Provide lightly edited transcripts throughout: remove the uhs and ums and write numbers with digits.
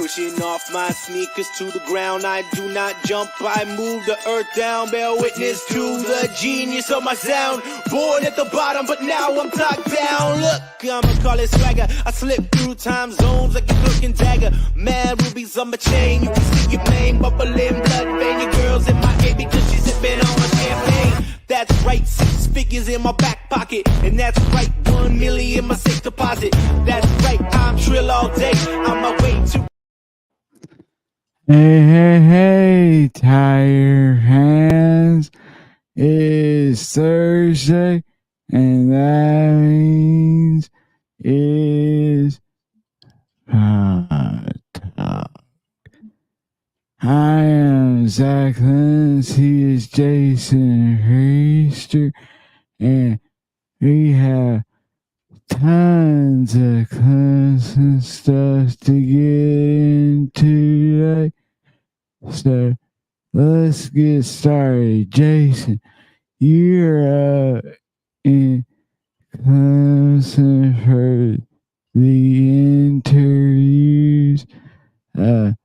Pushing off my sneakers to the ground. I do not jump, I move the earth down. Bear witness to the genius of my sound. Born at the bottom, but now I'm top down. Look, I'ma call it swagger. I slip through time zones like a cloak and dagger. Mad rubies on my chain. You can see your name bubbling, blood vein. Your girl's in my ear because she's sipping on my champagne. That's right, 6 figures in my back pocket. And that's right, 1 million in my safe deposit. That's right, I'm trill all day. On my way to. Hey, Tiger Hands. It's Thursday, and that means it's Hot Talk. I am Zach Lentz. He is Jason Heister, and we have tons of Clemson stuff to get into today. So let's get started. Jason, you're up in Clemson for the interviews. Let's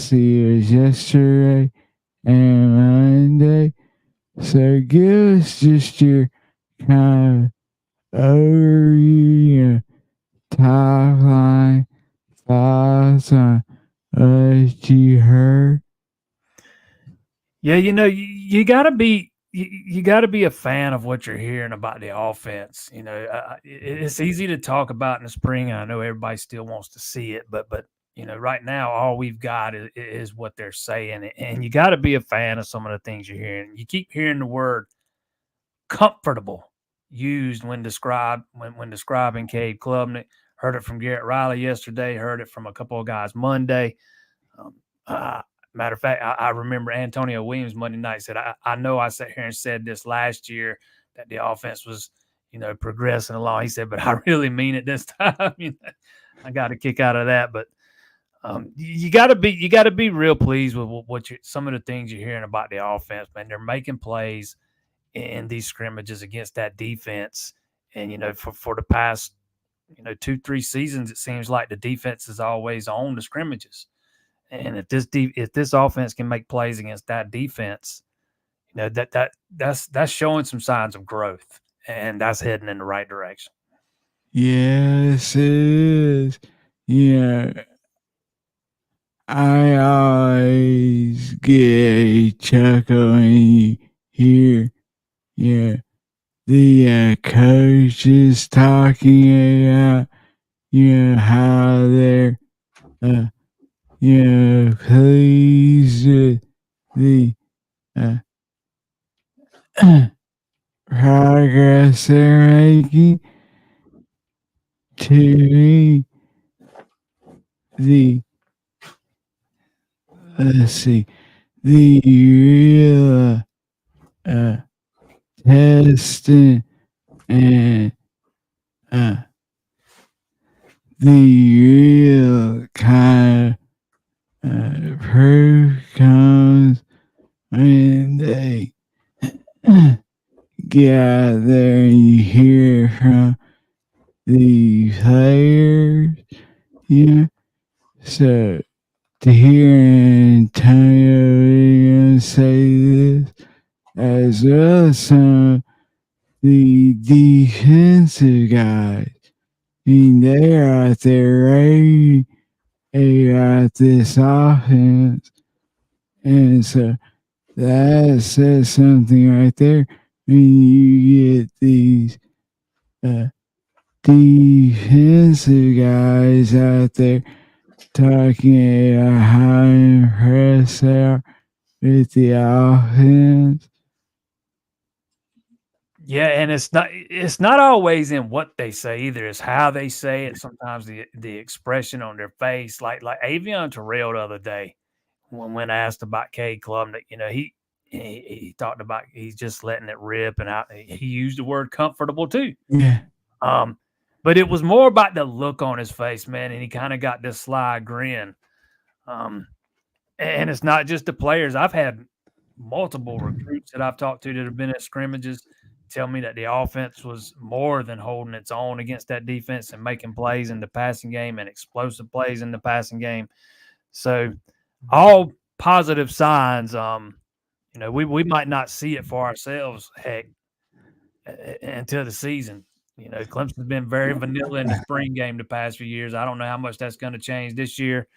see, it was yesterday and Monday. So give us just your kind of overview, top line thoughts on what you heard. Yeah, you gotta be you got to be a fan of what you're hearing about the offense. It's easy to talk about in the spring, and I know everybody still wants to see it, but right now all we've got is what they're saying, and you got to be a fan of some of the things you're hearing. You keep hearing the word comfortable used when describing Cade Klubnik. Heard it from Garrett Riley yesterday. Heard it from a couple of guys Monday. Matter of fact, I remember Antonio Williams Monday night said, I know I sat here and said this last year that the offense was, progressing along. He said, but I really mean it this time. I got a kick out of that. But you got to be real pleased with some of the things you're hearing about the offense, man. They're making plays in these scrimmages against that defense. And, for the past, 2-3 seasons, it seems like the defense is always on the scrimmages. And if this offense can make plays against that defense, that's showing some signs of growth, and that's heading in the right direction. Yes, it is. I always get a chuckle when you hear, the coaches talking about, how they're, pleased with the progress they're making. To me, the real testing and the real kind of proof comes when they get out there and you hear from the players, So to hear Antonio Williams say this, as well as some of the defensive guys, they're out there ready about this offense. And so that says something right there. You get these defensive guys out there talking about how impressed they are with the offense. Yeah, and it's not always in what they say either. It's how they say it. Sometimes the expression on their face, like Avion Terrell the other day, when asked about Cade Klubnik, he talked about he's just letting it rip, and he used the word comfortable too. Yeah. But it was more about the look on his face, man, and he kind of got this sly grin. And it's not just the players. I've had multiple recruits that I've talked to that have been at scrimmages tell me that the offense was more than holding its own against that defense and making plays in the passing game and explosive plays in the passing game. So all positive signs. We might not see it for ourselves, heck, until the season. Clemson's been very vanilla in the spring game the past few years. I don't know how much that's going to change this year.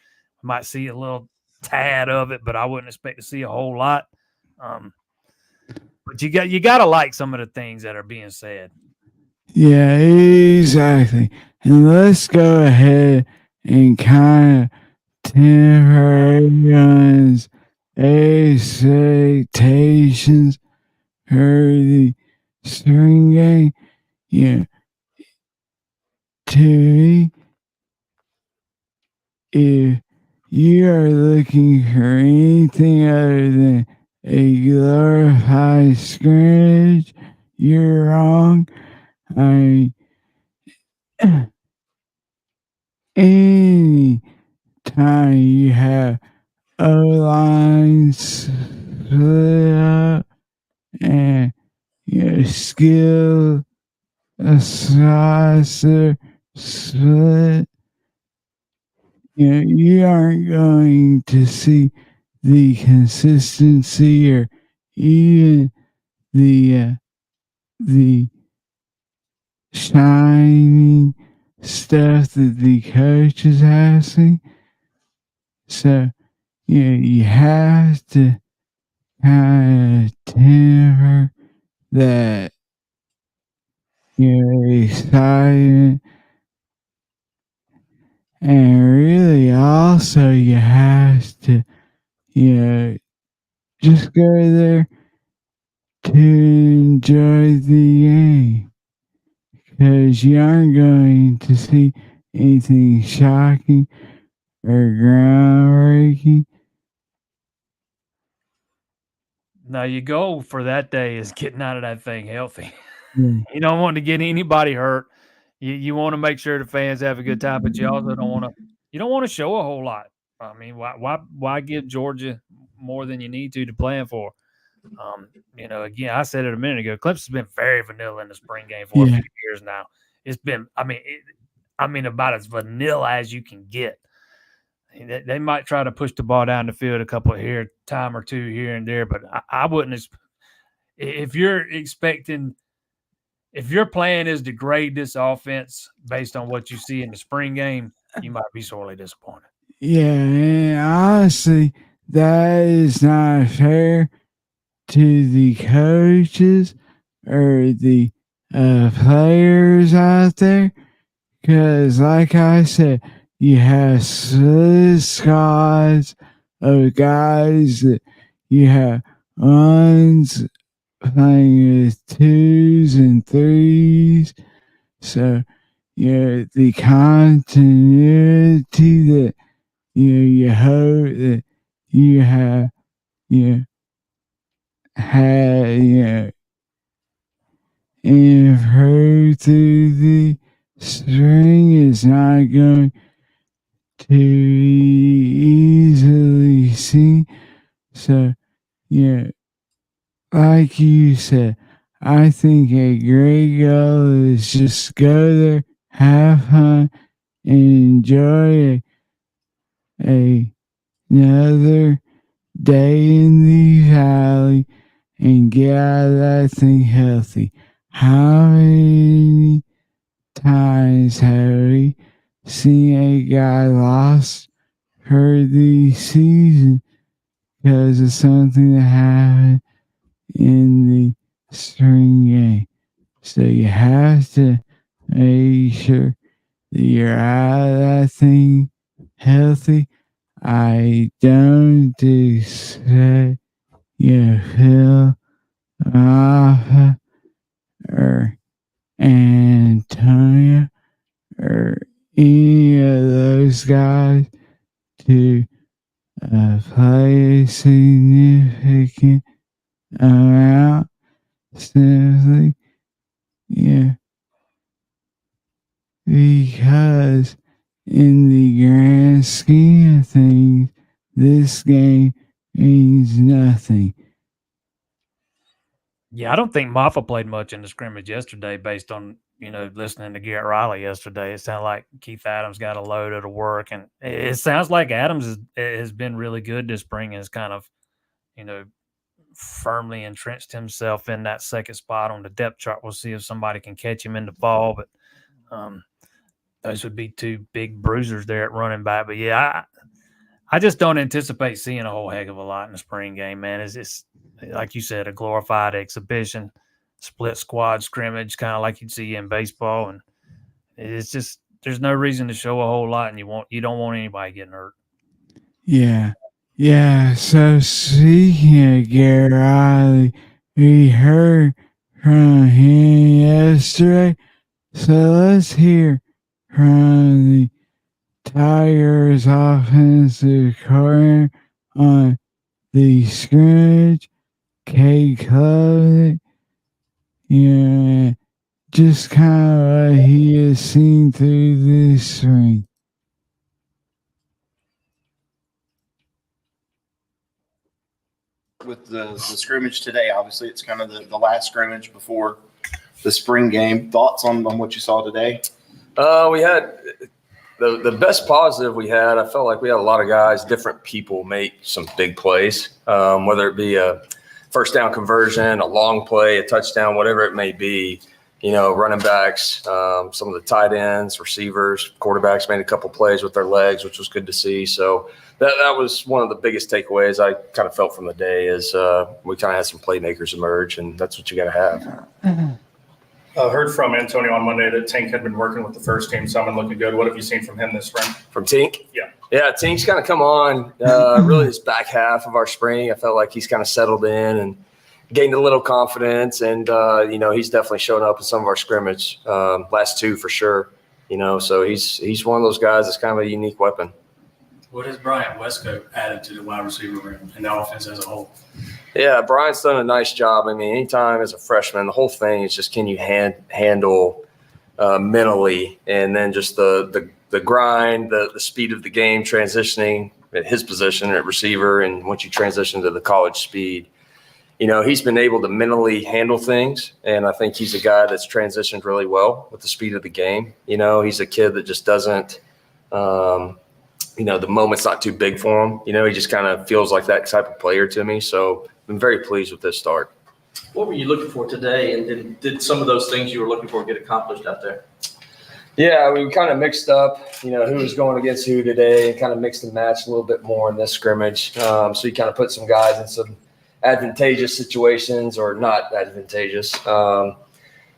We might see a little tad of it, but I wouldn't expect to see a whole lot. But you got to like some of the things that are being said. Yeah, exactly. And let's go ahead and kind of temper everyone's expectations for the spring game. Yeah, to me, if you are looking for anything other than a glorified scrimmage, you're wrong. I any time you have O-lines split up and your skill saucer split, you aren't going to see the consistency or even the shining stuff that the coach is asking. So you have to kind of temper that excitement, and really also you have to just go there to enjoy the game, because you aren't going to see anything shocking or groundbreaking. Now, your goal for that day is getting out of that thing healthy. Yeah. You don't want to get anybody hurt. You want to make sure the fans have a good time, but you also don't want to show a whole lot. I mean, why give Georgia more than you need to plan for? Again, I said it a minute ago. Clemson's been very vanilla in the spring game for a few years now. It's been, about as vanilla as you can get. They might try to push the ball down the field a couple of time or two here and there, but I wouldn't. If your plan is to grade this offense based on what you see in the spring game, you might be sorely disappointed. Yeah, and honestly, that is not fair to the coaches or the players out there, because, like I said, you have squads of guys that you have ones playing with twos and threes. So, the continuity that you hope that you have, improved through the string is not going to be easily seen. So, like you said, I think a great goal is just go there, have fun, and enjoy another day in the valley and get out of that thing healthy. How many times have we seen a guy lost for the season because of something that happened in the spring game? So you have to make sure that you're out of that thing healthy. I don't expect Phil Alpha or Antonio or any of those guys to play a significant amount, simply because in the grand scheme of things, this game means nothing. Yeah, I don't think Maffa played much in the scrimmage yesterday based on, listening to Garrett Riley yesterday. It sounded like Keith Adams got a load of the work, and it sounds like Adams has been really good this spring and has kind of, you know, firmly entrenched himself in that second spot on the depth chart. We'll see if somebody can catch him in the fall, but those would be two big bruisers there at running back. But yeah, I just don't anticipate seeing a whole heck of a lot in the spring game, man. It's like you said, a glorified exhibition, split squad scrimmage, kind of like you'd see in baseball, and it's just there's no reason to show a whole lot, and you don't want anybody getting hurt. Yeah. Yeah. So speaking of Garrett Riley, we heard from him yesterday. So let's hear from the Tigers offensive coordinator on the scrimmage. Cade Klubnik. Yeah. Just kind of what he has seen through this spring. With the scrimmage today, obviously it's kind of the last scrimmage before the spring game. Thoughts on what you saw today? We had the best positive we had. I felt like we had a lot of guys, different people make some big plays, whether it be a first down conversion, a long play, a touchdown, whatever it may be. Running backs, some of the tight ends, receivers, quarterbacks made a couple plays with their legs, which was good to see. So that was one of the biggest takeaways I kind of felt from the day is we kind of had some playmakers emerge, and that's what you got to have. I heard from Antonio on Monday that Tink had been working with the first team, so I'm looking good. What have you seen from him this spring? From Tink? Yeah, Tink's kind of come on really this back half of our spring. I felt like he's kind of settled in and gained a little confidence, and he's definitely shown up in some of our scrimmage, last two for sure. So he's one of those guys that's kind of a unique weapon. What has Bryant Wesco added to the wide receiver room and the offense as a whole? Yeah, Bryant's done a nice job. I mean, anytime as a freshman, the whole thing is just can you handle mentally, and then just the grind, the speed of the game, transitioning at his position at receiver, and once you transition to the college speed. He's been able to mentally handle things, and I think he's a guy that's transitioned really well with the speed of the game. He's a kid that just doesn't, the moment's not too big for him. He just kind of feels like that type of player to me. So I'm very pleased with this start. What were you looking for today, and did some of those things you were looking for get accomplished out there? Yeah, we kind of mixed up, who was going against who today, and kind of mixed and matched a little bit more in this scrimmage. So you kind of put some guys in some advantageous situations or not advantageous. So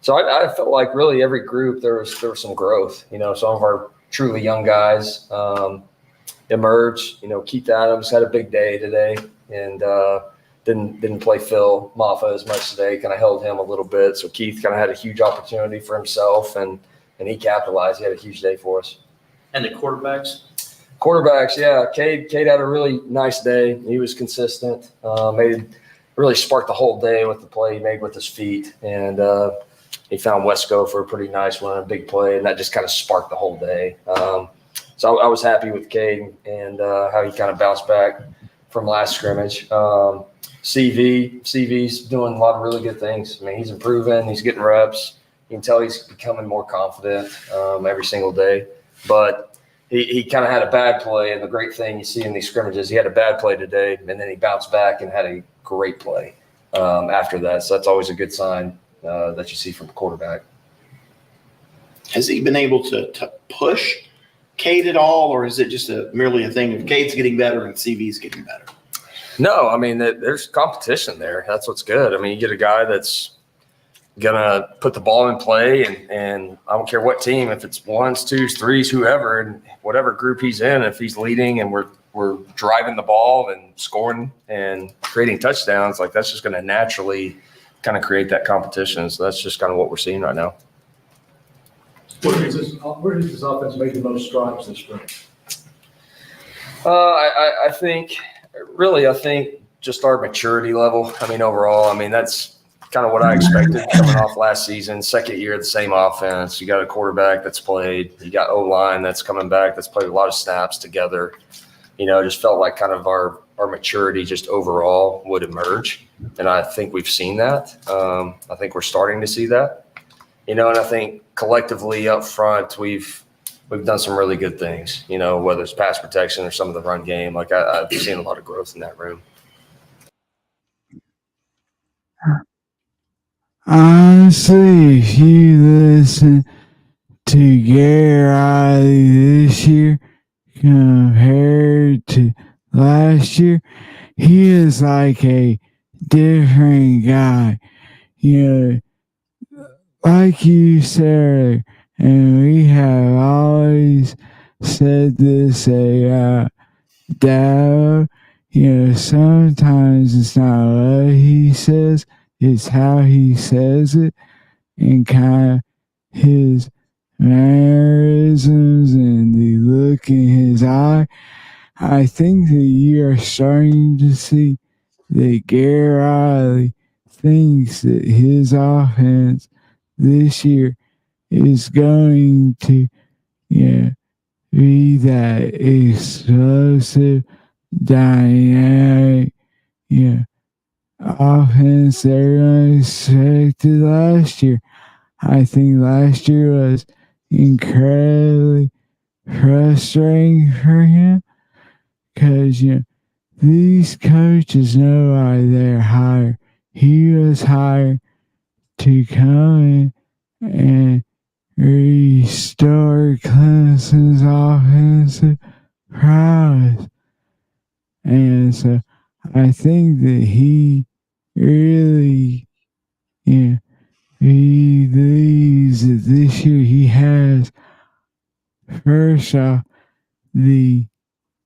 I felt like really every group there was some growth. Some of our truly young guys emerged. Keith Adams had a big day today and didn't play Phil Maffa as much today. Kind of held him a little bit. So Keith kind of had a huge opportunity for himself and he capitalized. He had a huge day for us. And the quarterbacks? Quarterbacks, yeah. Cade had a really nice day. He was consistent. Really sparked the whole day with the play he made with his feet. And he found Wesco for a pretty nice one, a big play, and that just kind of sparked the whole day. So I was happy with Cade and how he kind of bounced back from last scrimmage. CV's doing a lot of really good things. I mean, he's improving. He's getting reps. You can tell he's becoming more confident every single day. But he kind of had a bad play, and the great thing you see in these scrimmages, he had a bad play today, and then he bounced back and had a great play after that. So that's always a good sign that you see from a quarterback. Has he been able to push Cade at all, or is it just merely a thing of Cade's getting better and CV's getting better? No, I mean, there's competition there. That's what's good. I mean, you get a guy that's gonna put the ball in play, and I don't care what team, if it's ones, twos, threes, whoever, and whatever group he's in, if he's leading and we're driving the ball and scoring and creating touchdowns, like that's just gonna naturally kind of create that competition. So that's just kind of what we're seeing right now. Where does this offense make the most strides this spring? I think just our maturity level. I mean, overall, I mean, that's kind of what I expected coming off last season. Second year, the same offense. You got a quarterback that's played. You got O-line that's coming back, that's played a lot of snaps together. just felt like kind of our maturity just overall would emerge. And I think we've seen that. I think we're starting to see that, and I think collectively up front, we've done some really good things, whether it's pass protection or some of the run game. Like I've seen a lot of growth in that room. Honestly, if you listen to Garrett Riley this year compared to last year, he is like a different guy. Like you said earlier, and we have always said this about Dow, sometimes it's not what he says, it's how he says it, and kind of his mannerisms and the look in his eye. I think that you are starting to see that Garrett Riley thinks that his offense this year is going to be that explosive, dynamic offense everyone expected last year. I think last year was incredibly frustrating for him because these coaches know why they're hired. He was hired to come in and restore Clemson's offensive prowess. And so I think that he really, he believes that this year he has, first off, the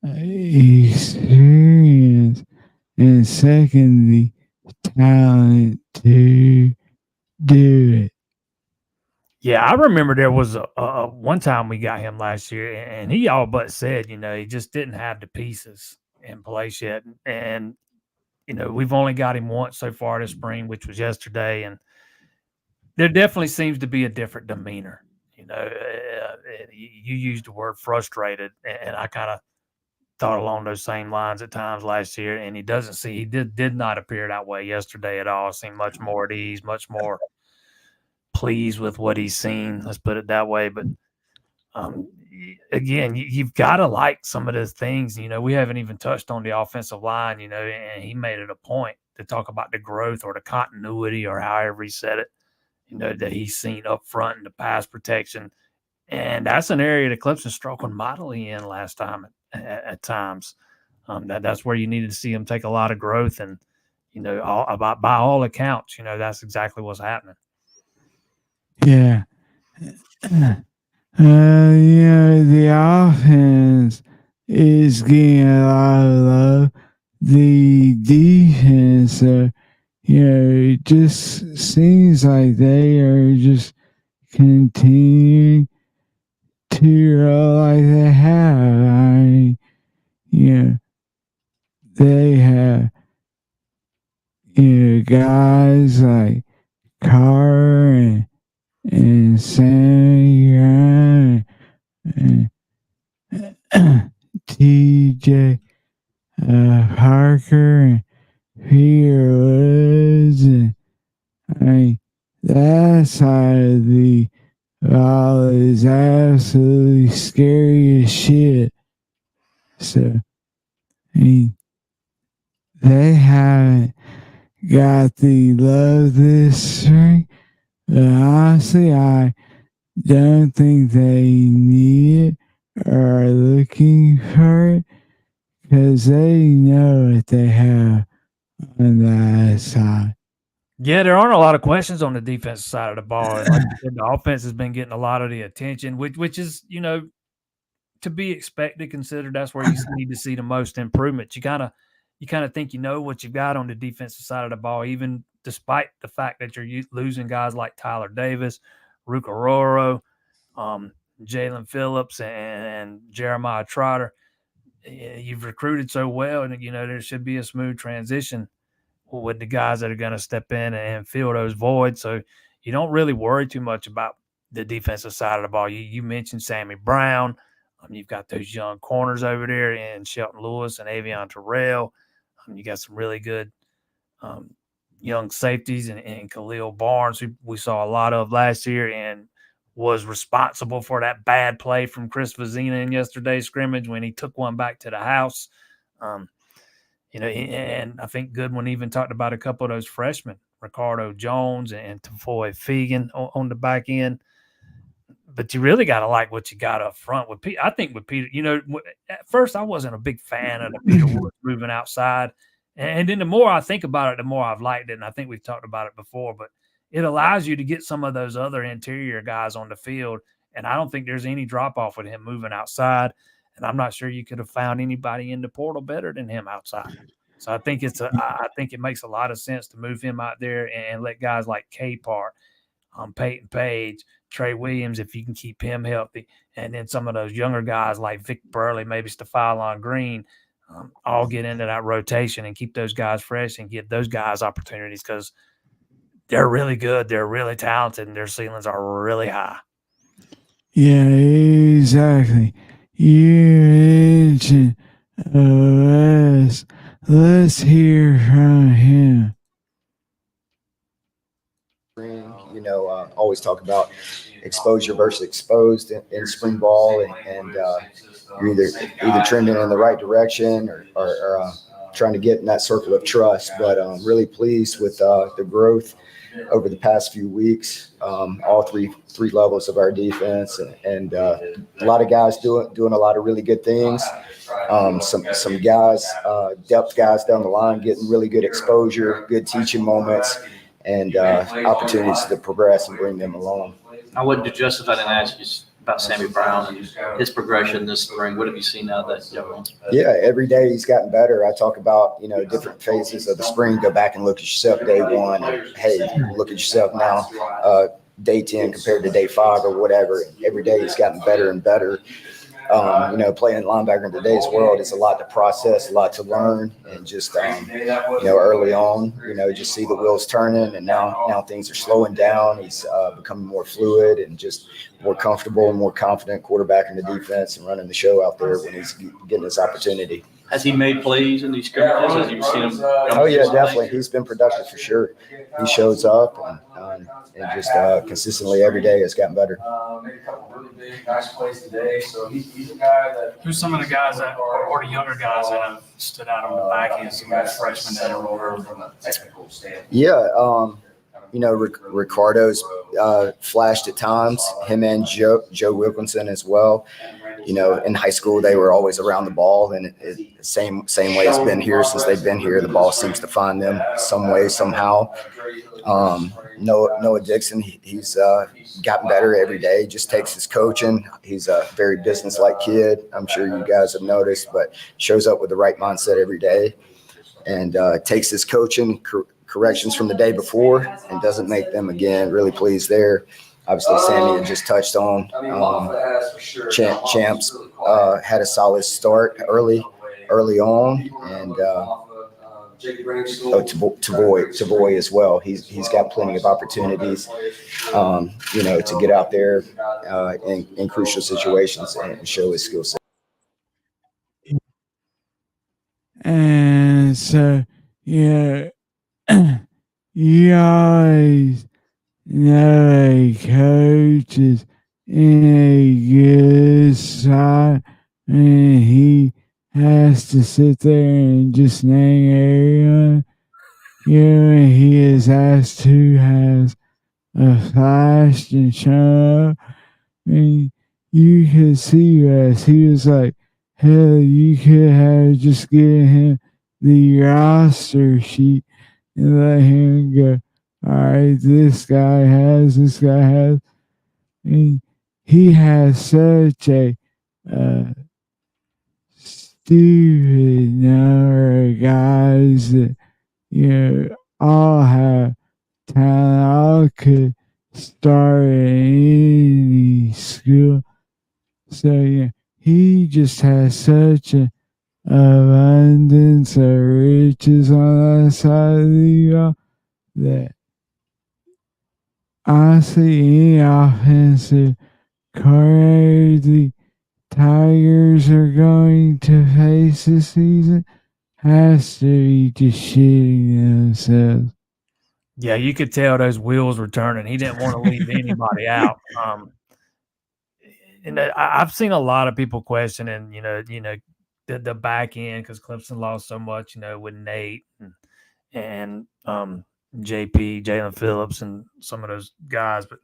experience, and second, the talent to do it. Yeah, I remember there was a one time we got him last year, and he all but said, he just didn't have the pieces in place yet. And, we've only got him once so far this spring, which was yesterday. And there definitely seems to be a different demeanor. You used the word frustrated, and I kind of thought along those same lines at times last year. And he did not appear that way yesterday at all. Seemed much more at ease, much more pleased with what he's seen. Let's put it that way. But again, you've got to like some of those things. We haven't even touched on the offensive line, and he made it a point to talk about the growth or the continuity or however he said it, that he's seen up front in the pass protection. And that's an area that Clemson struggled mightily in last time at times. That's where you needed to see him take a lot of growth. And, by all accounts, that's exactly what's happening. Yeah. The offense is getting a lot of love. The defense, it just seems like they are just continuing to roll like they have. I mean, they have, guys like Carr and Sammy Ryan and TJ Parker and Peter Woods, and I mean, that side of the ball is absolutely scary as shit. So, I mean, they haven't got the love this spring, but honestly, I don't think they need it or are looking for it because they know what they have on that side. Yeah, there aren't a lot of questions on the defensive side of the ball. Like you said, the offense has been getting a lot of the attention, which is, to be expected, considered that's where you need to see the most improvement. You kind of think what you've got on the defensive side of the ball, even despite the fact that you're losing guys like Tyler Davis, Rukaroro, Jalen Phillips, and Jeremiah Trotter. You've recruited so well, and there should be a smooth transition with the guys that are going to step in and fill those voids. So you don't really worry too much about the defensive side of the ball. You mentioned Sammy Brown. You've got those young corners over there in Shelton Lewis and Avion Terrell. You got some really good young safeties and Khalil Barnes, who we saw a lot of last year and was responsible for that bad play from Chris Vazina in yesterday's scrimmage when he took one back to the house. And I think Goodwin even talked about a couple of those freshmen, Ricardo Jones and Tafoy Fegan on the back end. But you really got to like what you got up front with Peter. I think with Peter, at first I wasn't a big fan of the Peter Woods moving outside. And then the more I think about it, the more I've liked it. And I think we've talked about it before, but it allows you to get some of those other interior guys on the field. And I don't think there's any drop off with him moving outside. And I'm not sure you could have found anybody in the portal better than him outside. So I think I think it makes a lot of sense to move him out there and let guys like K-Part, Peyton Page, Trey Williams, if you can keep him healthy, and then some of those younger guys like Vic Burley, maybe Stephylon Green, all get into that rotation and keep those guys fresh and give those guys opportunities because they're really good, they're really talented, and their ceilings are really high. Yeah, exactly. You mentioned Wes. Let's hear from him. Always talk about exposure versus exposed in spring ball, and you're either trending in the right direction or trying to get in that circle of trust. But I'm really pleased with the growth over the past few weeks, all three levels of our defense, and a lot of guys doing a lot of really good things. Some guys, depth guys down the line, getting really good exposure, good teaching moments, and opportunities to progress and bring them along. I wouldn't do justice if I didn't ask you about Sammy Brown and his progression this spring. What have you seen out of that young man? Yeah, every day he's gotten better. I talk about, different phases of the spring. Go back and look at yourself day one. And, hey, look at yourself now, day 10 compared to day 5 or whatever. Every day he's gotten better and better. Playing linebacker in today's world, it's a lot to process, a lot to learn, and just, early on, just see the wheels turning, and now things are slowing down. He's becoming more fluid and just more comfortable and more confident quarterback in the defense and running the show out there when he's getting his opportunity. Has he made plays in these scrimmages? Have you seen him? Oh, yeah, definitely. He's been productive for sure. He shows up and just consistently every day has gotten better. Made a couple really big, nice plays today. So he's a guy that. Who's some of the guys that, or the younger guys that have stood out on the back end, some of the freshmen that are over from a technical standpoint? Yeah, Ricardo's flashed at times. Him and Joe Wilkinson as well. In high school, they were always around the ball, and same way it's been here since they've been here. The ball seems to find them some way, somehow. Noah Dixon, he's gotten better every day, just takes his coaching. He's a very business-like kid. I'm sure you guys have noticed, but shows up with the right mindset every day and takes his coaching, corrections from the day before, and doesn't make them again. Really pleased there. Obviously, Sammy had just touched on. Champs had a solid start early on, and Tavoy as well. He's got plenty of opportunities, to get out there in crucial situations and show his skill set. And so, you always know a coach is in a good side, and he has to sit there and just name everyone. And he is asked who has flashed and shown up. I mean, you could see Wes. He was like, hell, you could have just given him the roster sheet and let him go, all right, this guy has. I mean, he has such a stupid number of guys that, all have talent, all could start at any school. So, he just has such an abundance of riches on that side of the ball that honestly, any offensive coordinator, Tigers are going to face this season has to be just shitting themselves. Yeah, you could tell those wheels were turning. He didn't want to leave anybody out. And I've seen a lot of people questioning, the back end because Clemson lost so much, with Nate and JP, Jalen Phillips, and some of those guys. But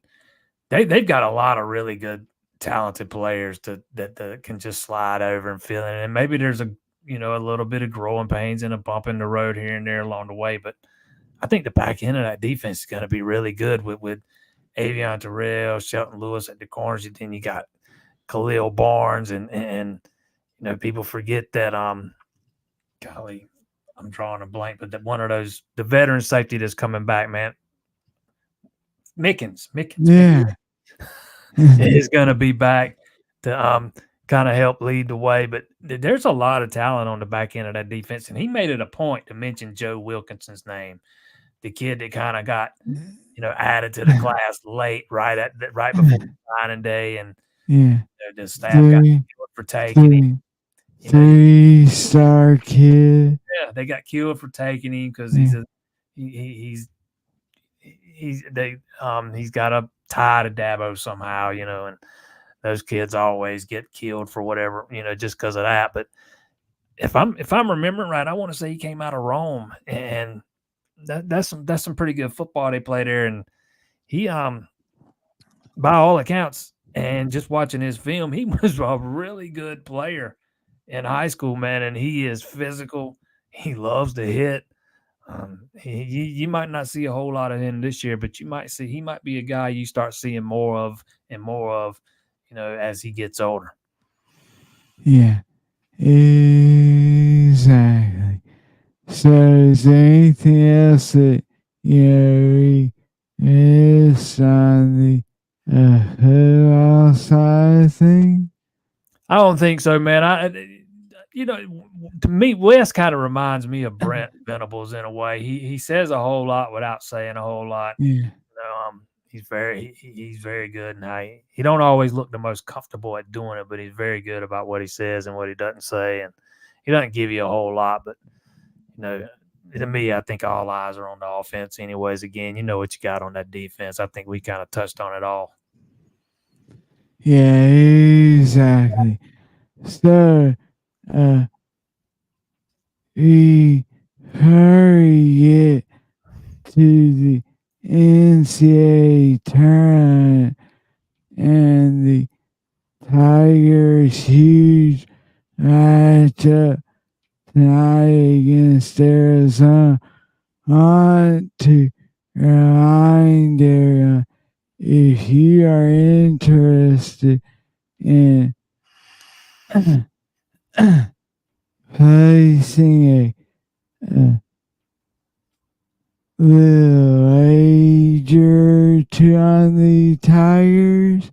they've got a lot of really good, talented players that can just slide over and fill in. And maybe there's a little bit of growing pains and a bump in the road here and there along the way. But I think the back end of that defense is going to be really good with Avion Terrell, Shelton Lewis at the corners. And then you got Khalil Barnes and people forget that golly, I'm drawing a blank, but that one of those the veteran safety that's coming back, man. Mickens, Yeah. is going to be back to kind of help lead the way. But there's a lot of talent on the back end of that defense, and he made it a point to mention Joe Wilkinson's name, the kid that kind of got added to the class late, right before signing day, and the staff got killed for taking him. 3-star kid. Yeah, they got killed for taking him because he's got a tie to Dabo somehow, and those kids always get killed for whatever, just because of that. But if I'm remembering right, I want to say he came out of Rome, and that's some pretty good football they play there. And he, by all accounts, and just watching his film, he was a really good player in high school, man. And he is physical. He loves to hit. You might not see a whole lot of him this year, but he might be a guy you start seeing more of, as he gets older. Yeah, exactly. So is there anything else that, we missed on the football side of things? I don't think so, man. To me, Wes kind of reminds me of Brent Venables in a way. He says a whole lot without saying a whole lot. Yeah. He's very good, and he don't always look the most comfortable at doing it, but he's very good about what he says and what he doesn't say, and he doesn't give you a whole lot. But to me, I think all eyes are on the offense, anyways. Again, you know what you got on that defense. I think we kind of touched on it all. Yeah, exactly. So, we hurry get to the NCAA tournament and the Tigers' huge matchup tonight against Arizona. I want to remind everyone, if you are interested in placing a little wager or two on the Tigers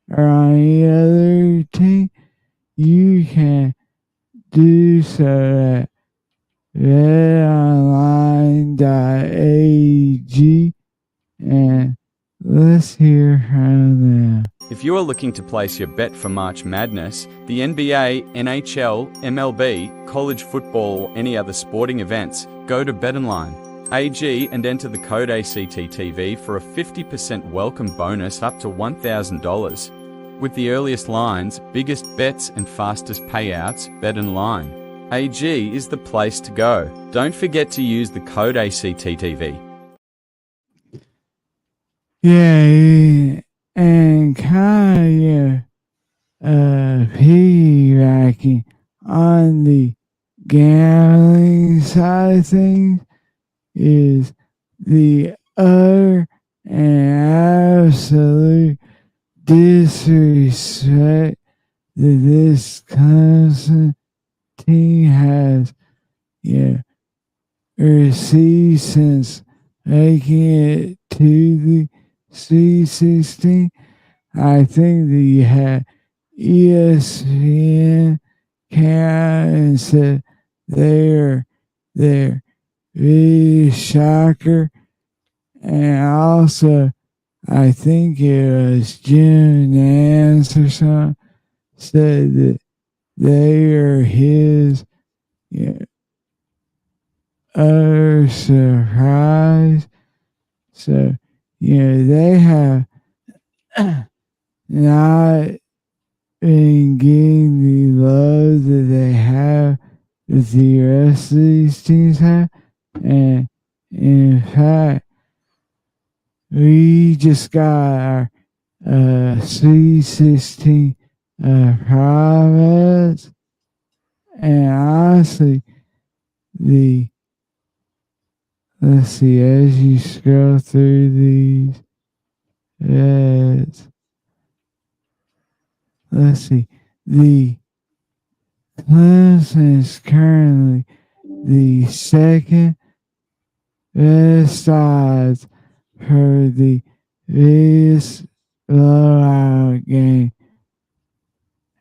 or on any other team, you can do so at betonline.ag, and let's hear from them. If you are looking to place your bet for March Madness, the NBA, NHL, MLB, college football, or any other sporting events, go to BetOnline.ag and enter the code ACTTV for a 50% welcome bonus up to $1,000. With the earliest lines, biggest bets and fastest payouts, BetOnline.ag is the place to go. Don't forget to use the code ACTTV. Yeah, and kind of piggybacking on the gambling side of things is the utter and absolute disrespect that this Clemson team has received since making it to the Sweet 16. I think that you had ESPN came out and said they're really shocker. And also, I think it was Jim Nance or something said that they are his utter surprise. So, they have not been getting the love that they have that the rest of these teams have. And in fact, we just got our Sweet 16 privates. And honestly, let's see, as you scroll through these ads, let's see, the Clemson is currently the second best odds for the biggest blowout game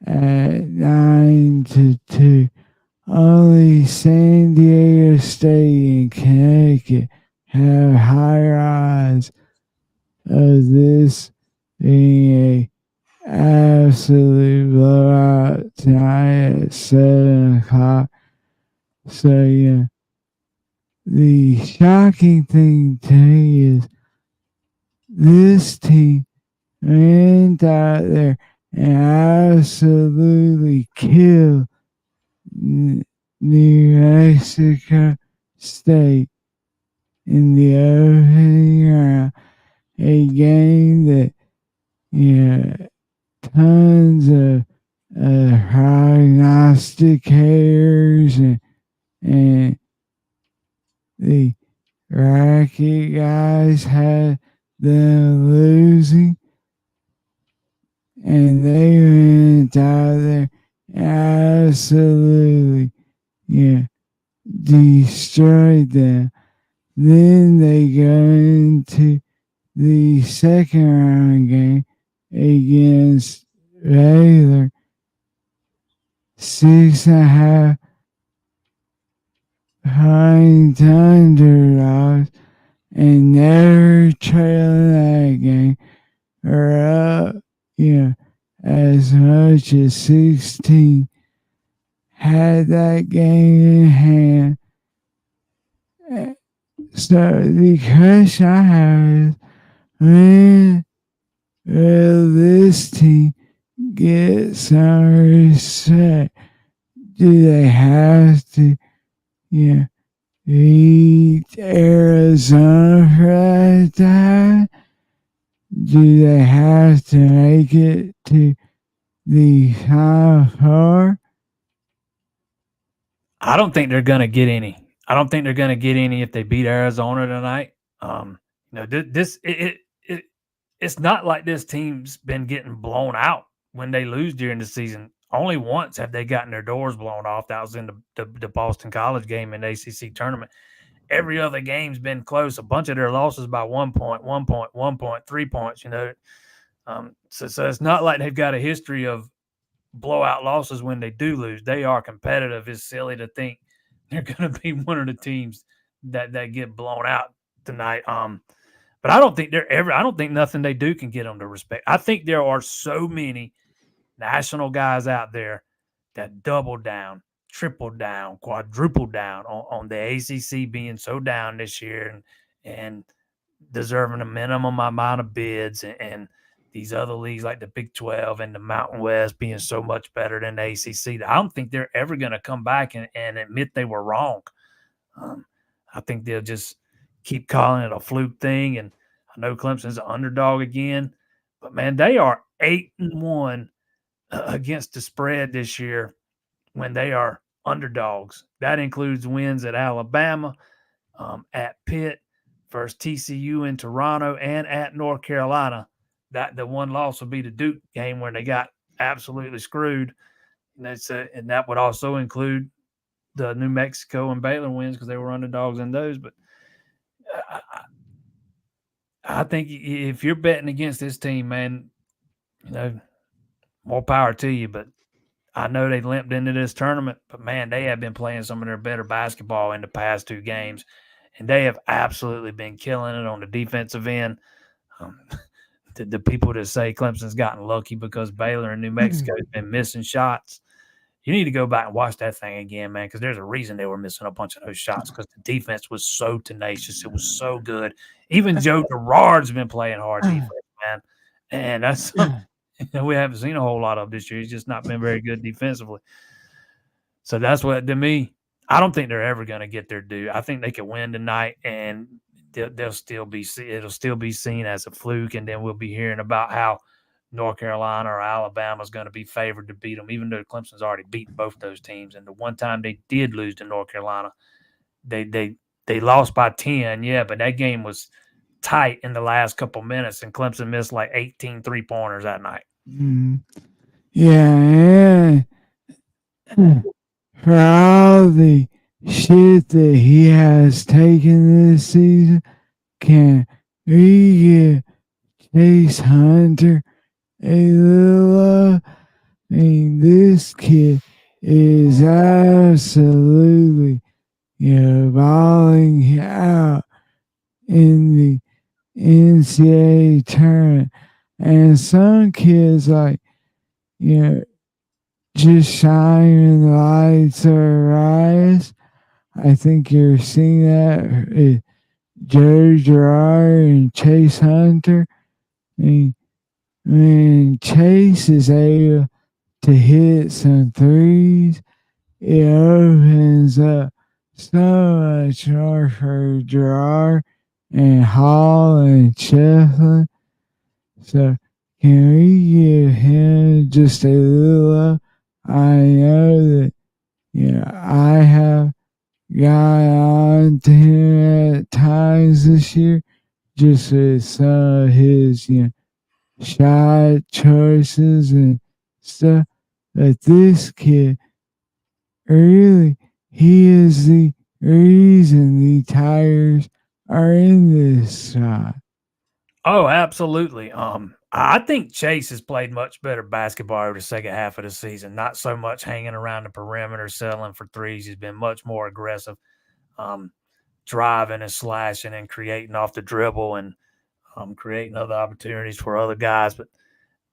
at 9-2. Only San Diego State and Connecticut have higher odds of this being a absolute blowout tonight at 7 o'clock. So, the shocking thing to me is this team went out there and absolutely killed New Mexico State in the opening round, a game that tons of prognosticators and the bracket guys had them losing, and they went out there and absolutely destroyed them. Then they go into the second round game against Baylor, 6.5 point underdogs, and never trailing that game, or up, as much as 16. Had that game in hand. So the question I have is, when will this team get some respect? Do they have to, beat Arizona for that time? Do they have to make it to the Final Four? I don't think they're going to get any. I don't think they're going to get any if they beat Arizona tonight. It's not like this team's been getting blown out when they lose during the season. Only once have they gotten their doors blown off. That was in the Boston College game in the ACC tournament. Every other game's been close. A bunch of their losses by 1 point, 1 point, 1 point, 3 points. So it's not like they've got a history of blowout losses when they do lose. They are competitive. It's silly to think they're going to be one of the teams that get blown out tonight. But I don't think I don't think nothing they do can get them to respect. I think there are so many national guys out there that double down, triple down, quadruple down on the ACC being so down this year and deserving a minimum amount of bids and these other leagues like the Big 12 and the Mountain West being so much better than the ACC. I don't think they're ever going to come back and admit they were wrong. I think they'll just keep calling it a fluke thing. And I know Clemson's an underdog again, but man, they are 8-1 against the spread this year when they are underdogs. That includes wins at Alabama, at Pitt, versus TCU in Toronto, and at North Carolina. That the one loss will be the Duke game where they got absolutely screwed. And that would also include the New Mexico and Baylor wins because they were underdogs in those. But I think if you're betting against this team, man, more power to you. But I know they limped into this tournament, but man, they have been playing some of their better basketball in the past 2 games, and they have absolutely been killing it on the defensive end. the people that say Clemson's gotten lucky because Baylor and New Mexico has been missing shots, you need to go back and watch that thing again, man, because there's a reason they were missing a bunch of those shots because the defense was so tenacious. It was so good. Even Joe Girard's been playing hard defense, man. And that's something we haven't seen a whole lot of this year. He's just not been very good defensively. So that's what, to me, I don't think they're ever going to get their due. I think they can win tonight, and it'll still be seen as a fluke, and then we'll be hearing about how North Carolina or Alabama is going to be favored to beat them, even though Clemson's already beaten both those teams. And the one time they did lose to North Carolina, they lost by 10, yeah, but that game was tight in the last couple minutes, and Clemson missed like 18 3-pointers that night. Yeah, for all the shit that he has taken this season, can we get Chase Hunter a little love? I mean, this kid is absolutely, balling out in the NCAA tournament. And some kids, just shining the lights of eyes. I think you're seeing that with Joe Girard and Chase Hunter. I mean, when Chase is able to hit some threes, it opens up so much more for Girard and Hall and Shefflin. So can we give him just a little love? I know that, I have got on to him at times this year, just with some of his, shot choices and stuff. But this kid, really, he is the reason the Tigers are in this shot. Oh, absolutely. I think Chase has played much better basketball over the second half of the season. Not so much hanging around the perimeter, settling for threes. He's been much more aggressive, driving and slashing and creating off the dribble and creating other opportunities for other guys. But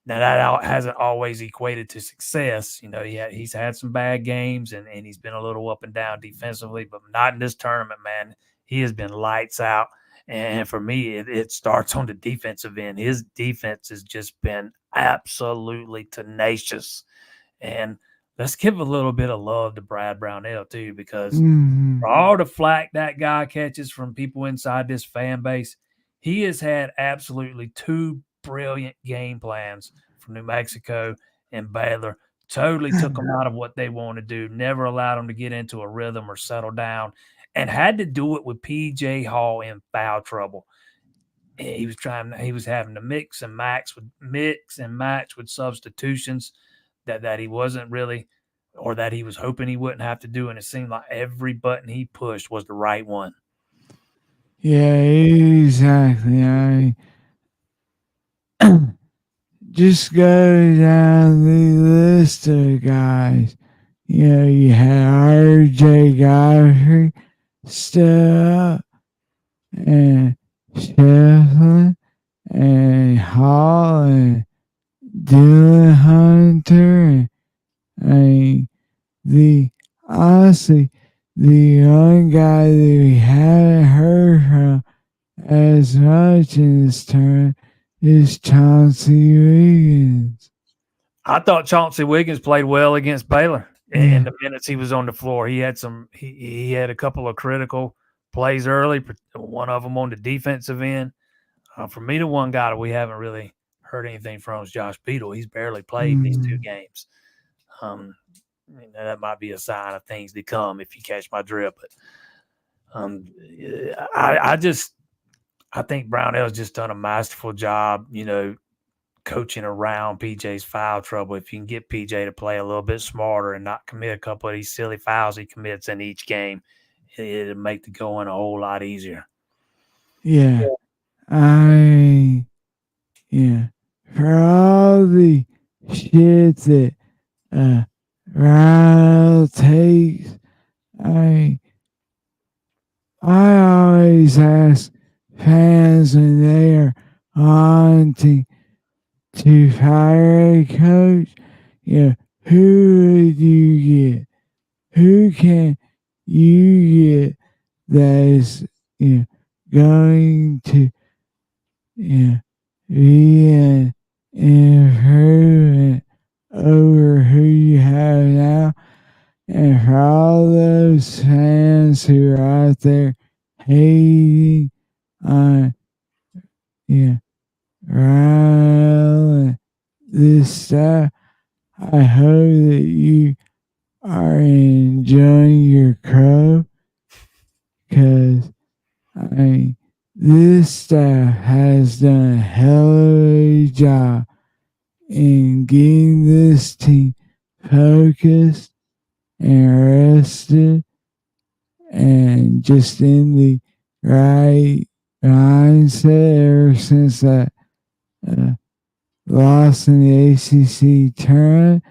now that hasn't always equated to success. He's had some bad games and he's been a little up and down defensively, but not in this tournament, man. He has been lights out. And for me, it starts on the defensive end. His defense has just been absolutely tenacious. And let's give a little bit of love to Brad Brownell, too, because for all the flack that guy catches from people inside this fan base, he has had absolutely two brilliant game plans from New Mexico and Baylor. Totally took them out of what they want to do, never allowed them to get into a rhythm or settle down. And had to do it with P.J. Hall in foul trouble. He was having to mix and match with substitutions that he wasn't really, or that he was hoping he wouldn't have to do. And it seemed like every button he pushed was the right one. Yeah, exactly. Just go down the list of guys. You had R.J. Godfrey, Step and Shefflin and Hall and Dylan Hunter and honestly the one guy that we haven't heard from as much in this turn is Chauncey Wiggins. I thought Chauncey Wiggins played well against Baylor. In the minutes he was on the floor, he had he had a couple of critical plays early, one of them on the defensive end. For me, the one guy that we haven't really heard anything from is Josh Beadle. He's barely played these two games. That might be a sign of things to come if you catch my drift. But I think Brownell's just done a masterful job, coaching around PJ's foul trouble. If you can get PJ to play a little bit smarter and not commit a couple of these silly fouls he commits in each game, it'll make the going a whole lot easier. Yeah. For all the shit that Ryle takes, I always ask fans when they are wanting fire a coach, who would you get? Who can you get that is going to be an improvement over who you have now? And for all those fans who are out there hating on Riley, this stuff, I hope that you are enjoying your crow, because this staff has done a hell of a job in getting this team focused and rested and just in the right mindset ever since that loss in the ACC tournament,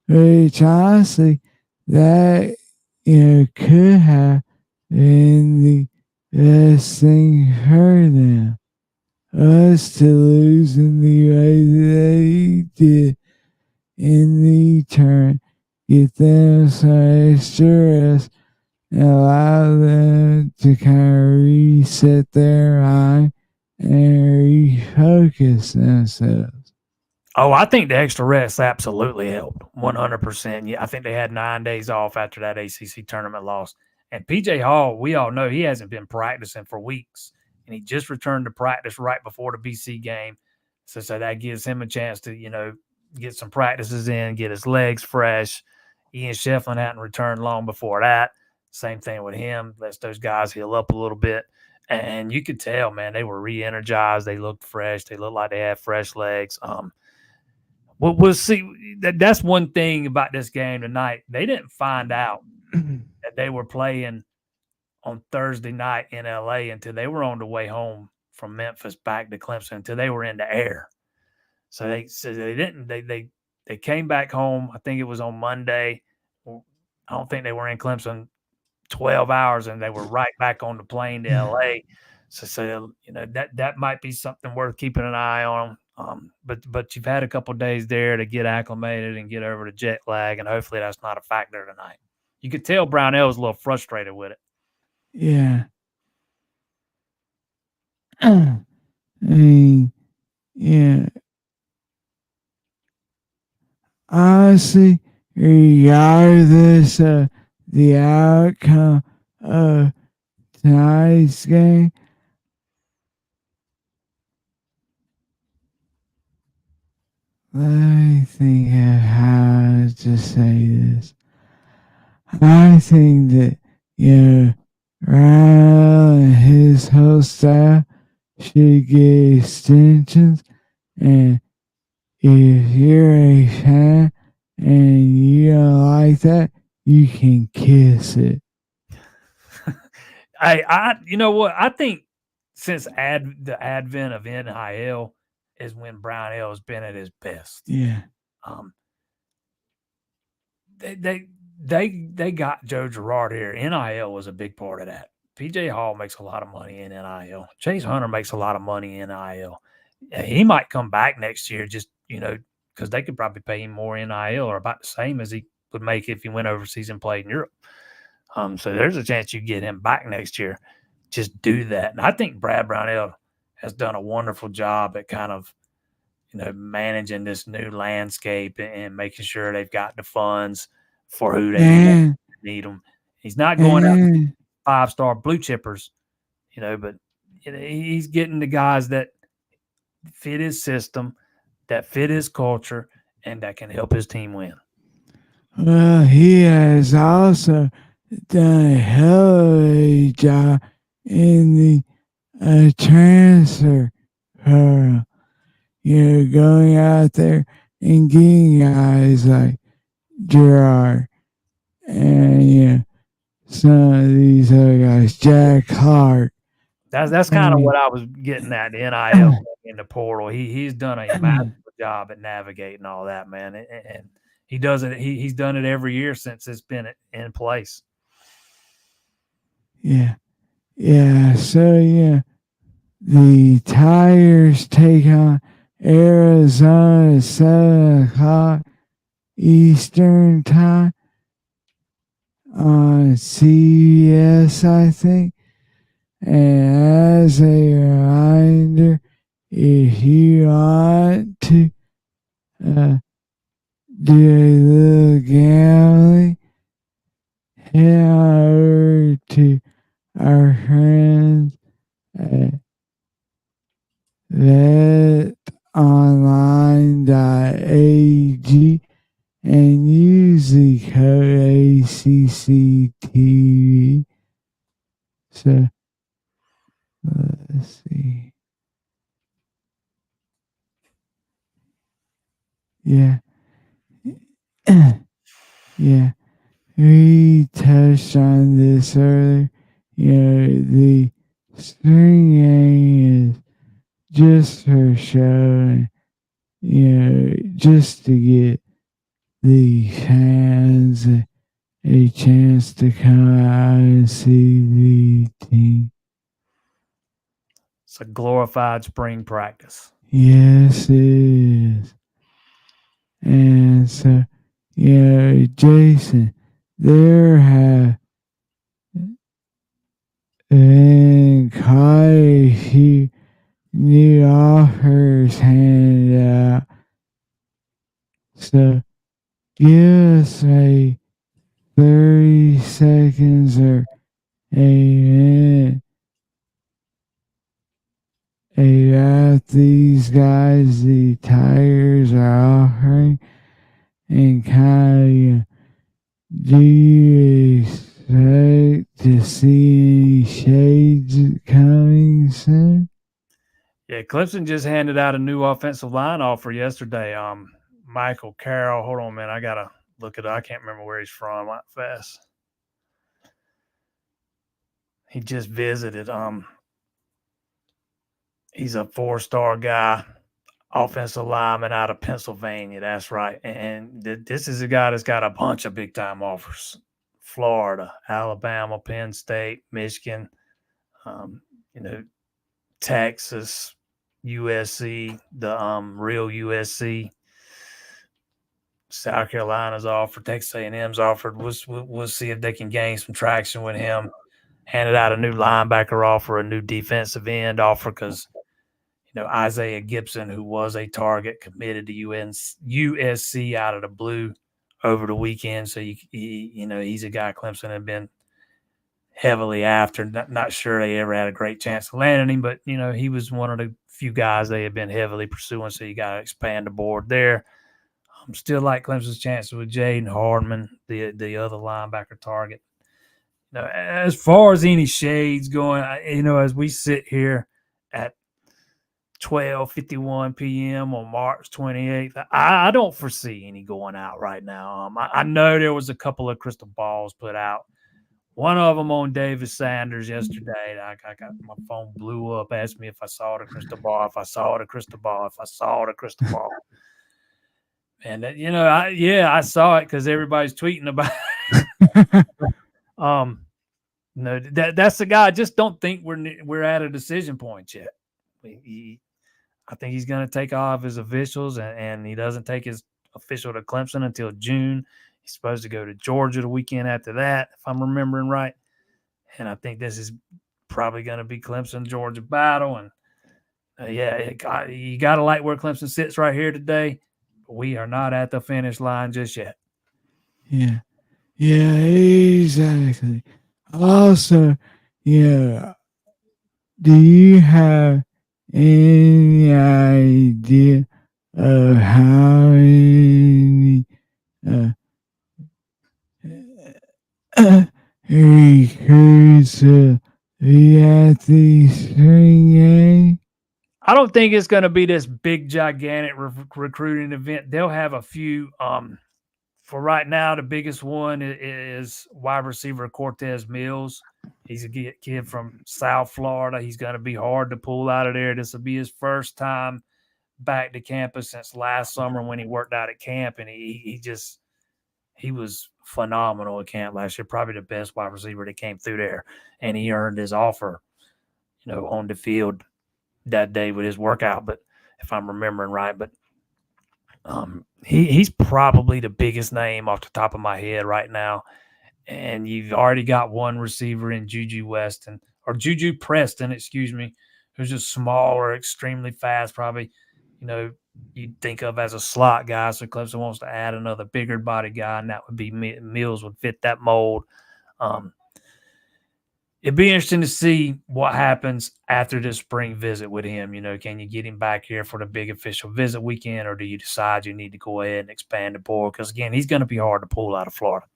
which honestly, that could have been the best thing for them. Us to lose in the way that they did in the turn, get them some extra rest, and allow them to kind of reset their mind and refocus themselves. Oh, I think the extra rest absolutely helped. 100%. Yeah, I think they had 9 days off after that ACC tournament loss. And PJ Hall, we all know he hasn't been practicing for weeks, and he just returned to practice right before the BC game. So that gives him a chance to, get some practices in, get his legs fresh. Ian Shefflin hadn't returned long before that. Same thing with him. Lets those guys heal up a little bit. And you could tell, man, they were re-energized. They looked fresh. They looked like they had fresh legs. We'll see. That's one thing about this game tonight. They didn't find out that they were playing on Thursday night in LA until they were on the way home from Memphis back to Clemson, until they were in the air. So they came back home. I think it was on Monday. I don't think they were in Clemson 12 hours, and they were right back on the plane to LA. So that might be something worth keeping an eye on. But you've had a couple of days there to get acclimated and get over the jet lag, and hopefully that's not a factor tonight. You could tell Brownell was a little frustrated with it. Yeah. I mean, yeah. Honestly, regardless of the outcome of tonight's game, let me think of how to say this. I think that, Ryan and his whole staff should get extensions, and if you're a fan and you don't like that, you can kiss it. You know what? I think since the advent of NIL is when Brownell has been at his best. Yeah. They got Joe Girard here. NIL was a big part of that. PJ Hall makes a lot of money in NIL. Chase Hunter makes a lot of money in NIL. He might come back next year just, because they could probably pay him more NIL, or about the same as he would make if he went overseas and played in Europe. So there's a chance you get him back next year. Just do that. And I think Brad Brownell has done a wonderful job at kind of, managing this new landscape and making sure they've got the funds for who they need them. He's not going out 5-star blue chippers, but he's getting the guys that fit his system, that fit his culture, and that can help his team win. Well, he has also done a hell of a job in the transfer program. Going out there and getting guys like Girard and some of these other guys, Jack Clark. That's kind of what I was getting at, the NIL in the portal. He's done a massive job at navigating all that, man. And he does it. He's done it every year since it's been in place. Yeah. Yeah. So, the Tigers take on Arizona 7 o'clock Eastern time on CBS, I think. And as a reminder, if you want to do a little gambling, head over to our friends at betonline.ag and use the code ACCTV. So, let's see. Yeah. Yeah. We touched on this earlier. The string game is just for show, and, just to get the fans a chance to come out and see the team. It's a glorified spring practice. Yes, it is. And so, Jason, there have been quite a few new offers handed out. So, give us a 30 seconds or a minute about these guys the Tigers are offering, and kind of, do you expect to see any shades coming soon? Yeah, Clemson just handed out a new offensive line offer yesterday. Michael Carroll. Hold on, man. I gotta look it up. I can't remember where he's from. Like fast. He just visited. He's a 4-star guy, offensive lineman out of Pennsylvania. That's right. And this is a guy that's got a bunch of big time offers: Florida, Alabama, Penn State, Michigan, Texas, USC, the real USC. South Carolina's offered, Texas A&M's offered. We'll see if they can gain some traction with him. Handed out a new linebacker offer, a new defensive end offer, because Isaiah Gibson, who was a target, committed to USC out of the blue over the weekend. So he's a guy Clemson had been heavily after. Not sure they ever had a great chance of landing him, but he was one of the few guys they had been heavily pursuing. So you got to expand the board there. Still like Clemson's chances with Jaden Hardman, the other linebacker target. As far as any shades going, as we sit here at 12:51 p.m. on March 28th, I don't foresee any going out right now. I know there was a couple of crystal balls put out. One of them on Davis Sanders yesterday. I got my phone blew up, asked me if I saw the crystal ball, if I saw the crystal ball, if I saw the crystal ball. And I saw it because everybody's tweeting about it. That's the guy. I just don't think we're at a decision point yet. I think he's going to take all of his officials, and he doesn't take his official to Clemson until June. He's supposed to go to Georgia the weekend after that, if I'm remembering right. And I think this is probably going to be Clemson-Georgia battle. And you got to like where Clemson sits right here today. We are not at the finish line just yet. Yeah, exactly. Also, do you have any idea of how many recruits will be at the spring game? I don't think it's going to be this big, gigantic recruiting event. They'll have a few. For right now, the biggest one is wide receiver Cortez Mills. He's a kid from South Florida. He's going to be hard to pull out of there. This will be his first time back to campus since last summer when he worked out at camp, and he was phenomenal at camp last year. Probably the best wide receiver that came through there, and he earned his offer, on the field that day with his workout. But if I'm remembering right. But he's probably the biggest name off the top of my head right now. And you've already got one receiver in Juju Preston, excuse me, who's just smaller, extremely fast, probably, you'd think of as a slot guy. So Clemson wants to add another bigger body guy, and that would be Mills would fit that mold. It'd be interesting to see what happens after this spring visit with him. Can you get him back here for the big official visit weekend, or do you decide you need to go ahead and expand the board? Because, again, he's going to be hard to pull out of Florida.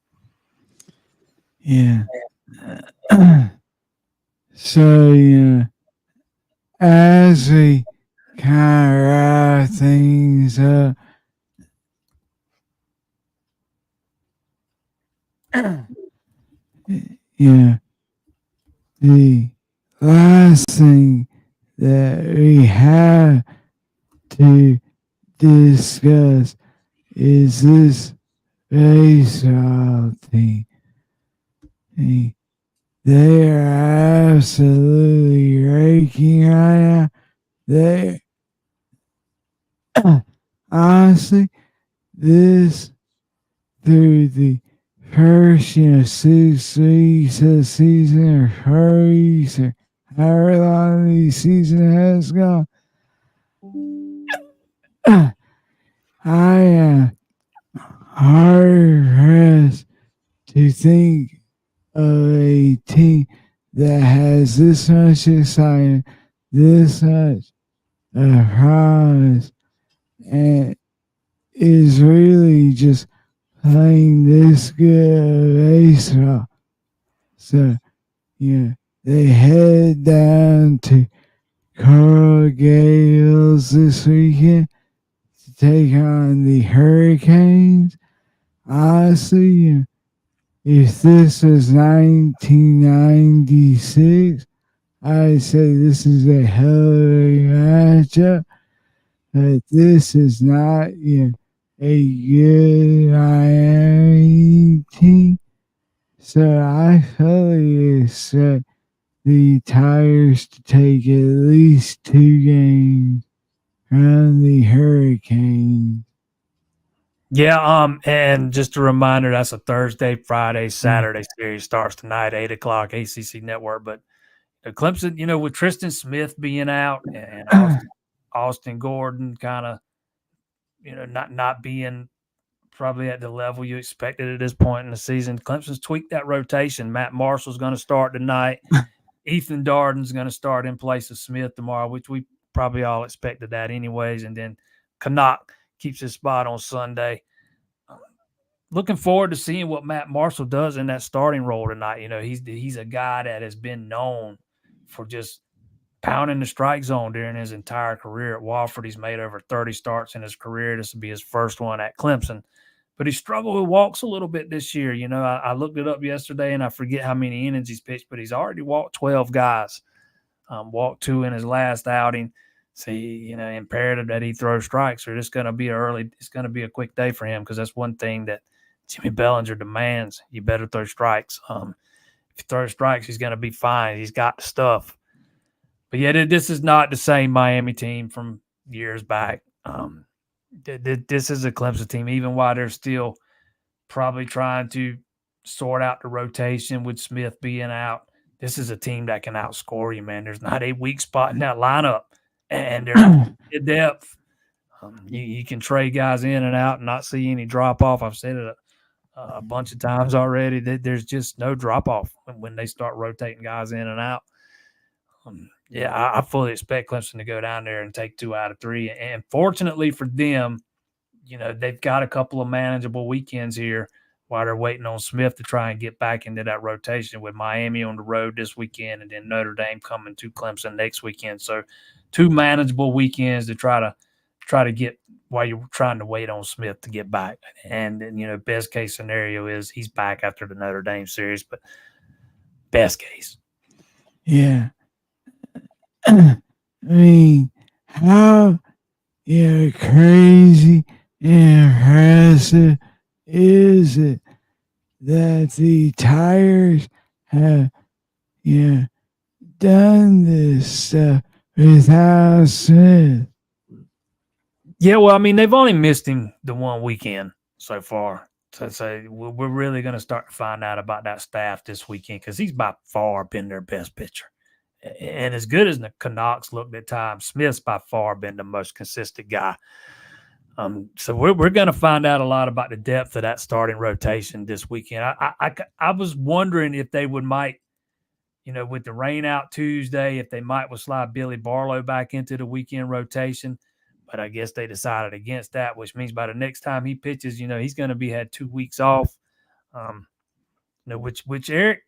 Yeah. So, as we kind of wrap things up, the last thing that we have to discuss is this baseball team. They are absolutely raking right now. Honestly, this through the first, 6 weeks of the season or 4 weeks or however long the season has gone, I am hard pressed to think of a team that has this much excitement, this much promise, and is really just playing this good baseball. So, they head down to Coral Gables this weekend to take on the Hurricanes. Honestly, if this was 1996, I'd say this is a hell of a matchup. But this is not a good Miami team. So I fully expect the Tigers to take at least 2 games from the Hurricanes. Yeah, and just a reminder, that's a Thursday, Friday, Saturday series. Starts tonight, 8 o'clock, ACC Network. But Clemson, with Tristan Smith being out and Austin Gordon kind of, not being probably at the level you expected at this point in the season, Clemson's tweaked that rotation. Matt Marshall's going to start tonight. Ethan Darden's going to start in place of Smith tomorrow, which we probably all expected that anyways. And then Canuck keeps his spot on Sunday. Looking forward to seeing what Matt Marshall does in that starting role tonight. He's a guy that has been known for just pounding the strike zone during his entire career at Wofford. He's made over 30 starts in his career. This will be his first one at Clemson. But he struggled with walks a little bit this year. I looked it up yesterday, and I forget how many innings he's pitched, but he's already walked 12 guys. Walked 2 in his last outing. See, imperative that he throws strikes, or it's going to be a quick day for him, because that's one thing that Jimmy Bellinger demands. You better throw strikes. If he throws strikes, he's going to be fine. He's got the stuff. But yeah, this is not the same Miami team from years back. This is a Clemson team, even while they're still probably trying to sort out the rotation with Smith being out. This is a team that can outscore you, man. There's not a weak spot in that lineup, and there's depth. You can trade guys in and out and not see any drop-off. I've said it a bunch of times already. There's just no drop-off when they start rotating guys in and out. I fully expect Clemson to go down there and take 2 out of 3. And fortunately for them, they've got a couple of manageable weekends here while they're waiting on Smith to try and get back into that rotation, with Miami on the road this weekend and then Notre Dame coming to Clemson next weekend. So 2 manageable weekends to try to get while you're trying to wait on Smith to get back. And then, best case scenario is he's back after the Notre Dame series, but best case. Yeah. I mean, how crazy and impressive is it that the Tigers have done this stuff without Smith? Yeah, well, I mean, they've only missed him the one weekend so far. So we're really going to start to find out about that staff this weekend because he's by far been their best pitcher. And as good as the Canucks looked at times, Smith's by far been the most consistent guy. So we're going to find out a lot about the depth of that starting rotation this weekend. I was wondering if they might, with the rain out Tuesday, if they might slide Billy Barlow back into the weekend rotation. But I guess they decided against that, which means by the next time he pitches, he's going to had 2 weeks off. Which Eric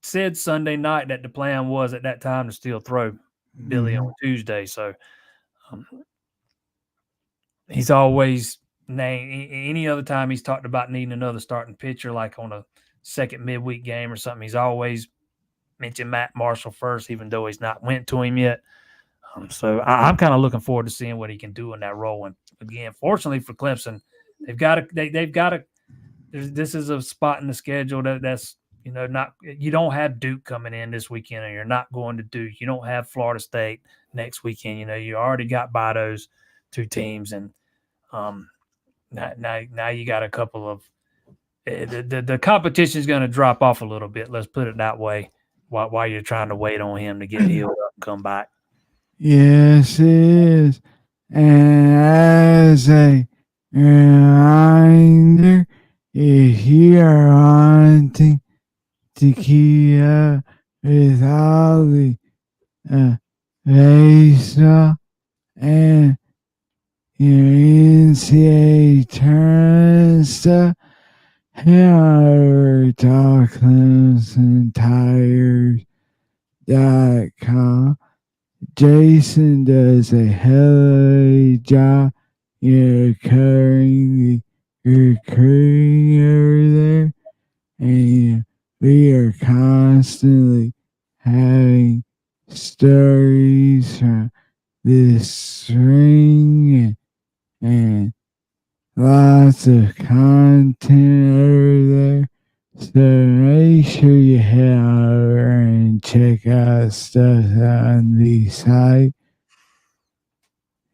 said Sunday night that the plan was at that time to still throw Billy on Tuesday. So he's always any other time he's talked about needing another starting pitcher, like on a second midweek game or something, he's always mentioned Matt Marshall first, even though he's not went to him yet. So I'm kind of looking forward to seeing what he can do in that role. And again, fortunately for Clemson, they've got to. This is a spot in the schedule that's not. You don't have Duke coming in this weekend, and you're not going to Duke. You don't have Florida State next weekend. You already got by those 2 teams, and now you got a couple of. The competition is going to drop off a little bit. Let's put it that way. While you're trying to wait on him to get healed up and come back. Yes, it is. And as a reminder, if you are wanting to keep up with all the baseball and your NCAA tournament stuff, head over to ClemsonTires.com. Jason does a hell of a job, covering the recruiting over there. And we are constantly having stories from this spring and lots of content over there. So make sure you head over and check out stuff on the site.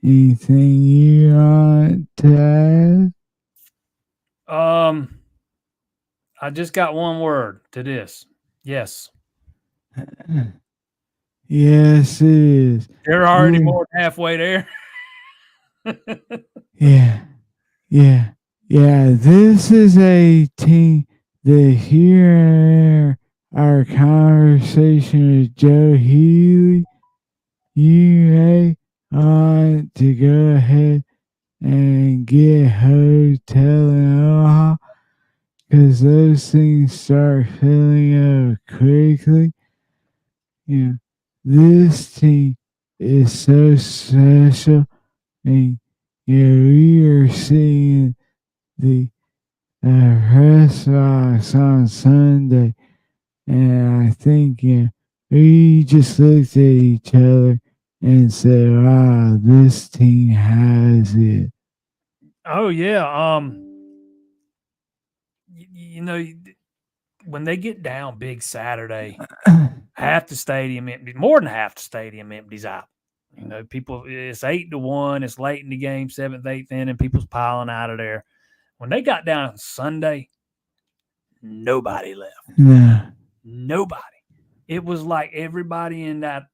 Anything you want to add? I just got one word to this. Yes. Yes, it is. They're already more than halfway there. Yeah. This is a team that here our conversation with Joe Healy, you may want to go ahead and get a hotel in Omaha because those things start filling up quickly. This team is so special, and we are seeing the press box on Sunday, and I think we just looked at each other and said, "Wow, this team has it." Oh yeah. When they get down big Saturday, half the stadium empty, more than half the stadium empties out. People, it's 8-1, it's late in the game, 7th, 8th inning, people's piling out of there. When they got down on Sunday, nobody left. Yeah. Nobody. It was like everybody in that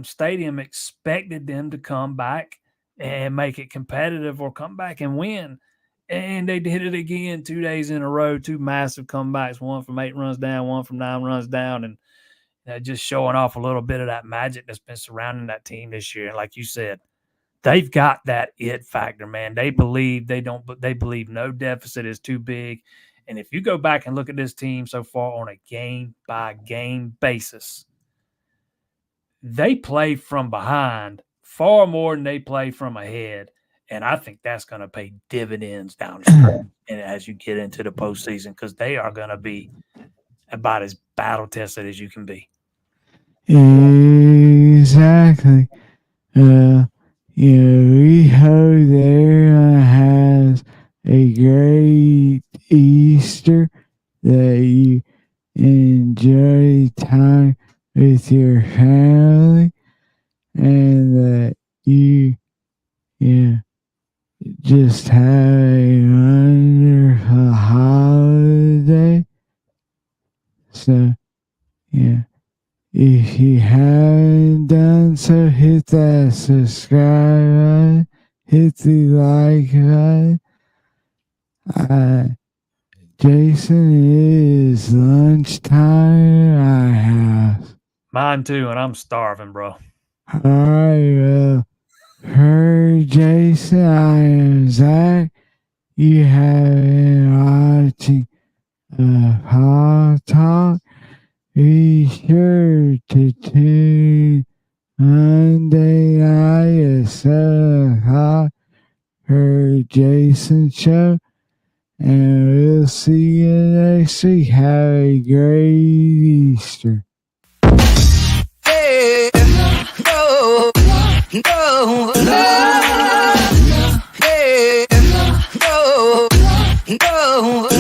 stadium expected them to come back and make it competitive or come back and win. And they did it again 2 days in a row, 2 massive comebacks, one from 8 runs down, one from 9 runs down, and just showing off a little bit of that magic that's been surrounding that team this year. And like you said, they've got that it factor, man. They believe no deficit is too big. And if you go back and look at this team so far on a game-by-game basis, they play from behind far more than they play from ahead. And I think that's going to pay dividends down the stretch and as you get into the postseason, because they are going to be about as battle tested as you can be. Exactly. We hope everyone has a great Easter, that you enjoy time with your family, and that you just have a wonderful holiday. So, yeah. If you haven't done so, hit that subscribe button, hit the like button. Jason, it is lunchtime at our house. Mine too, and I'm starving, bro. All right, well, for Jason, I am Zach. You have been watching Paul Talk. Be sure to tune Monday night at 7 o'clock for Jason's show. And we'll see you next week. Have a great Easter. Hey, no, no, no. Hey, no, no.